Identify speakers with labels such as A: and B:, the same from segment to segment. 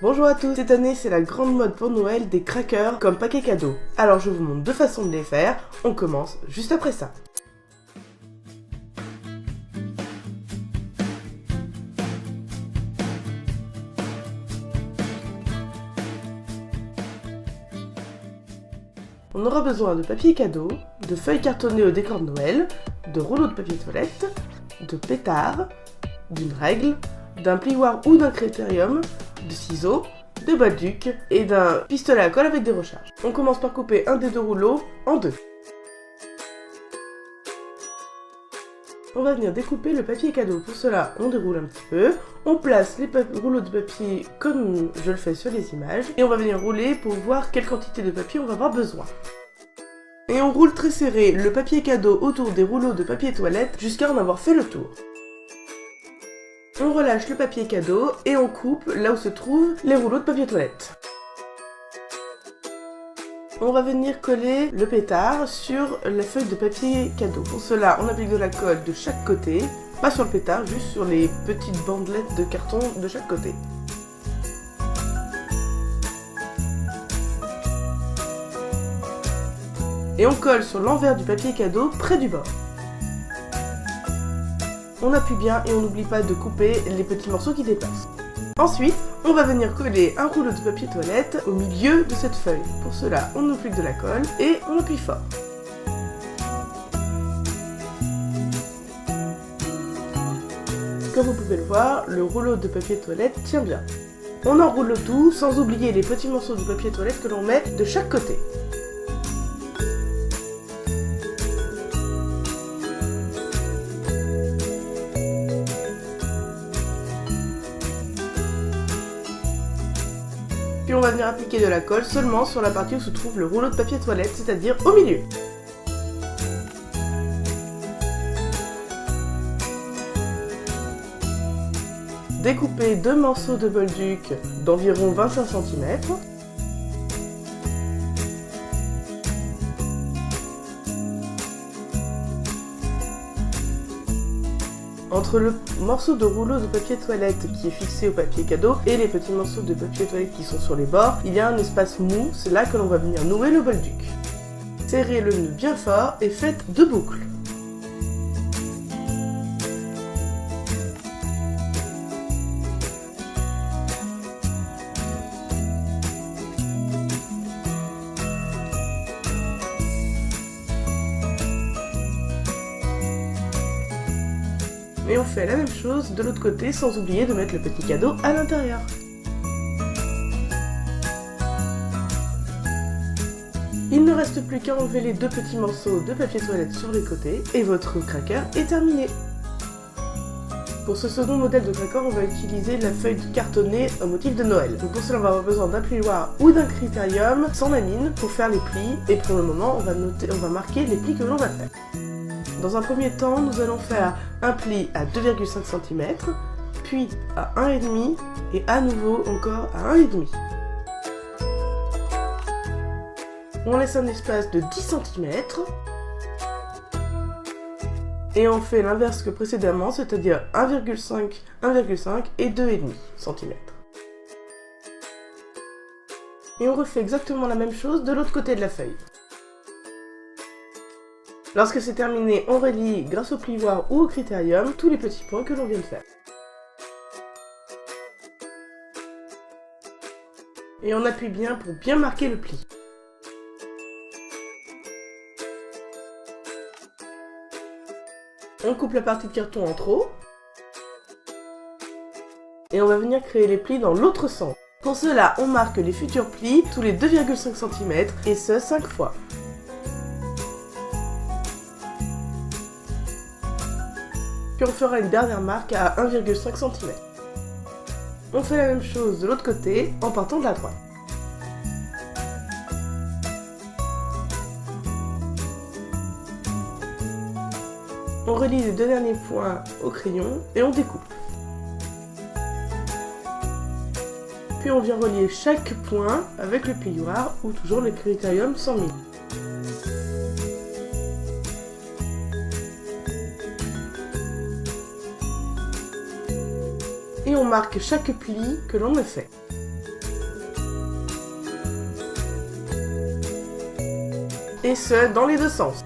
A: Bonjour à tous, cette année c'est la grande mode pour Noël des crackers comme paquet cadeau. Alors je vous montre deux façons de les faire, on commence juste après ça. On aura besoin de papier cadeau, de feuilles cartonnées au décor de Noël, de rouleaux de papier toilette, de pétards, d'une règle, d'un plioir ou d'un critérium, de ciseaux, de balduc et d'un pistolet à colle avec des recharges. On commence par couper un des deux rouleaux en deux. On va venir découper le papier cadeau. Pour cela, on déroule un petit peu, on place les rouleaux de papier comme je le fais sur les images, et on va venir rouler pour voir quelle quantité de papier on va avoir besoin. Et on roule très serré le papier cadeau autour des rouleaux de papier toilette jusqu'à en avoir fait le tour. On relâche le papier cadeau et on coupe là où se trouvent les rouleaux de papier toilette. On va venir coller le pétard sur la feuille de papier cadeau. Pour cela, on applique de la colle de chaque côté, pas sur le pétard, juste sur les petites bandelettes de carton de chaque côté. Et on colle sur l'envers du papier cadeau près du bord. On appuie bien et on n'oublie pas de couper les petits morceaux qui dépassent. Ensuite, on va venir coller un rouleau de papier toilette au milieu de cette feuille. Pour cela, on applique de la colle et on appuie fort. Comme vous pouvez le voir, le rouleau de papier toilette tient bien. On enroule le tout sans oublier les petits morceaux de papier toilette que l'on met de chaque côté. Puis on va venir appliquer de la colle seulement sur la partie où se trouve le rouleau de papier toilette, c'est-à-dire au milieu. Découpez deux morceaux de bolduc d'environ 25 cm. Entre le morceau de rouleau de papier toilette qui est fixé au papier cadeau et les petits morceaux de papier toilette qui sont sur les bords, il y a un espace mou, c'est là que l'on va venir nouer le bolduc. Serrez le nœud bien fort et faites deux boucles. Et on fait la même chose de l'autre côté sans oublier de mettre le petit cadeau à l'intérieur. Il ne reste plus qu'à enlever les deux petits morceaux de papier toilette sur les côtés et votre cracker est terminé. Pour ce second modèle de cracker, on va utiliser la feuille cartonnée au motif de Noël. Donc pour cela, on va avoir besoin d'un plioir ou d'un critérium sans lamine pour faire les plis. Et pour le moment, on va marquer les plis que l'on va faire. Dans un premier temps, nous allons faire un pli à 2,5 cm, puis à 1,5 et à nouveau encore à 1,5. On laisse un espace de 10 cm et on fait l'inverse que précédemment, c'est-à-dire 1,5, 1,5 et 2,5 cm. Et on refait exactement la même chose de l'autre côté de la feuille. Lorsque c'est terminé, on relie grâce au plioir ou au critérium tous les petits points que l'on vient de faire. Et on appuie bien pour bien marquer le pli. On coupe la partie de carton en trop. Et on va venir créer les plis dans l'autre sens. Pour cela, on marque les futurs plis tous les 2,5 cm et ce 5 fois. Puis on fera une dernière marque à 1,5 cm. On fait la même chose de l'autre côté en partant de la droite. On relie les deux derniers points au crayon et on découpe. Puis on vient relier chaque point avec le plioir ou toujours le critérium sans mine. et on marque chaque pli que l'on a fait. et ce, dans les deux sens.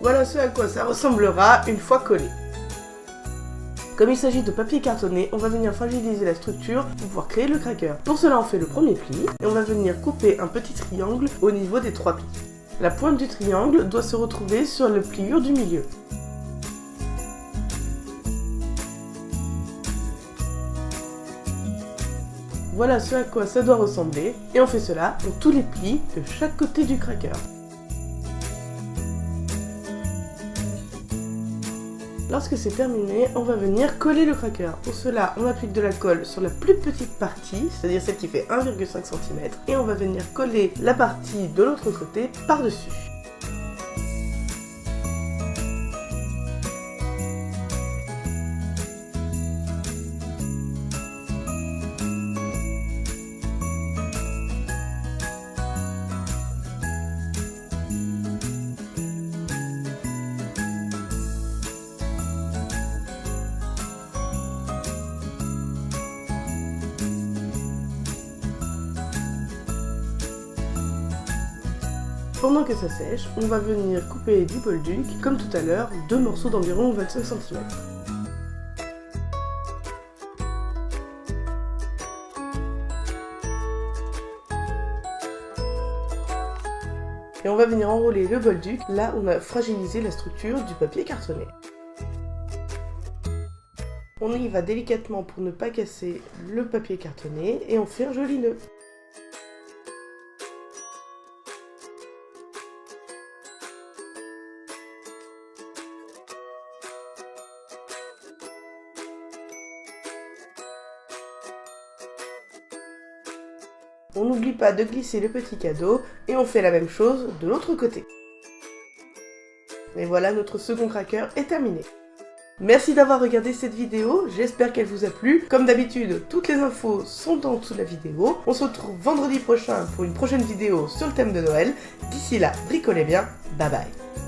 A: Voilà ce à quoi ça ressemblera une fois collé. Comme il s'agit de papier cartonné, on va venir fragiliser la structure pour pouvoir créer le cracker. Pour cela, on fait le premier pli et on va venir couper un petit triangle au niveau des 3 plis. La pointe du triangle doit se retrouver sur la pliure du milieu. Voilà ce à quoi ça doit ressembler et on fait cela pour tous les plis de chaque côté du cracker. Lorsque c'est terminé, on va venir coller le cracker. Pour cela, on applique de la colle sur la plus petite partie, c'est-à-dire celle qui fait 1,5 cm, et on va venir coller la partie de l'autre côté par-dessus. Pendant que ça sèche, on va venir couper du bolduc, comme tout à l'heure, 2 morceaux d'environ 25 cm. Et on va venir enrouler le bolduc là où on a fragilisé la structure du papier cartonné. On y va délicatement pour ne pas casser le papier cartonné et on fait un joli nœud. On n'oublie pas de glisser le petit cadeau et on fait la même chose de l'autre côté. Et voilà, notre second cracker est terminé. Merci d'avoir regardé cette vidéo, j'espère qu'elle vous a plu. Comme d'habitude, toutes les infos sont en dessous de la vidéo. On se retrouve vendredi prochain pour une prochaine vidéo sur le thème de Noël. D'ici là, bricolez bien, bye bye.